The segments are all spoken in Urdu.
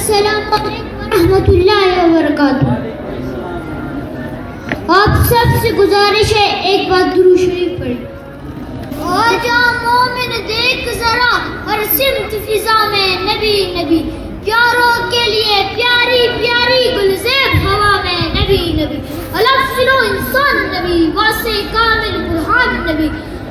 السلام علیکم ورحمۃ اللہ وبرکاتہ۔ آپ سب سے گزارش ہے ایک بار درود شریف پڑھیں۔ آجا مومن دیکھ ذرا ہر سمت فضا میں نبی نبی، پیاروں کے لیے پیاری پیاری گلزیب ہوا میں نبی نبی، الافضل انسان نبی، واسع کامل برہان نبی،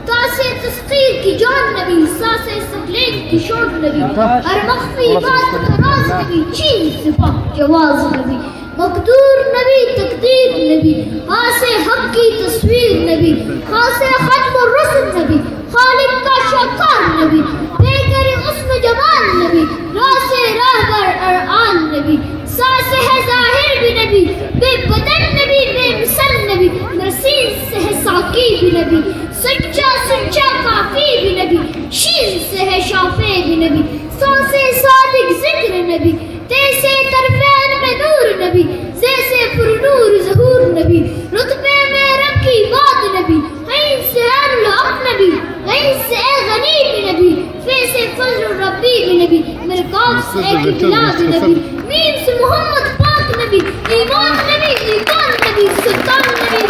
تاثیر تسخیر کی جان نبی، ساسے سکلین کی شوٹ نبی، ہر مخفی بات کا راز نبی، چین سے پاک جواز نبی، مقدور نبی تقدیر نبی، آسے حق کی تصویر نبی، خاصے ختم الرسل نبی، خالق کا شاکار نبی، بے کر اسم جمال نبی، راسے راہبر ارعان نبی، ساسے ہے ظاہر بھی نبی، بے بدن نبی، بے مثل نبی، نرسین سے ہے ساقی بھی نبی، سچا سچا کافی بھی نبی، شین سے ہے شافع بھی نبی، سانسے صادق ذکر نبی، تیسے طرفین میں نور نبی، جیسے پر نور ظہور نبی، رتبے میں رب کی بات نبی، غین سے اہل الحق نبی، غین سے اے غنی بھی نبی، فے سے فضل ربی بھی نبی، میرے کاف سے ایک اطلاع بھی نبی، میم سے محمد پاک نبی، ایمان نبی، ایمان نبی، سلطان نبی،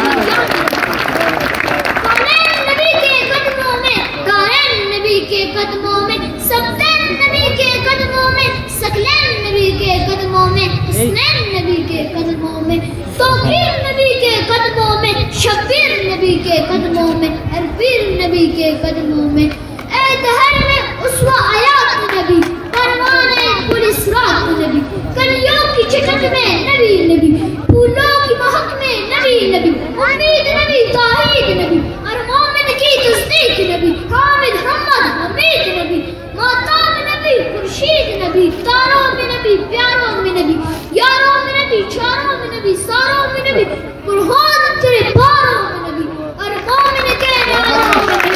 جان نبی، کے قدموں میں، سبتین نبی کے قدموں میں، سکلین نبی کے قدموں میں، حسنین نبی کے قدموں میں، توقیر نبی کے قدموں میں، شبیر نبی کے قدموں میں، اربیر نبی کے قدموں میں، اے دہر میں اسوہ آیات نبی، پروانے پولیس رات نبی، کلیوں کی چکٹ میں نبی نبی، پھولوں کی مہک میں نبی نبی، امید نبی توحید نبی، اور مومن کی تصدیق نبی، حامد حمد حمید نبی، ماتاب نبی خورشید نبی، تاروں میں نبی پیاروں میں نبی، یاروں میں نبی چاروں میں نبی، ساروں میں نبی، برہان تیرے باروں میں نبی، اور مومن کے ناروں میں نبی،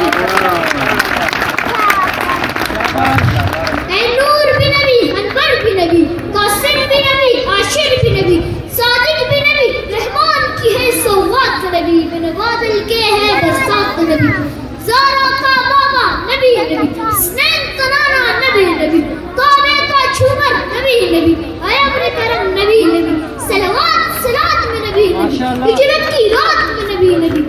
اے نور بھی نبی، انور بھی نبی، قاسم بھی نبی، عاشر بھی نبی، صادق بھی نبی، رحمان کی ہے سوات نبی، بن بادل کے ہے برسات نبی، زارا کا بابا نبی نبی، سنین تنانا نبی نبی، کعبے کا چھومر نبی نبی، ایابر کرم نبی نبی، صلوات صلات میں نبی نبی، ہجرت کی رات میں نبی نبی،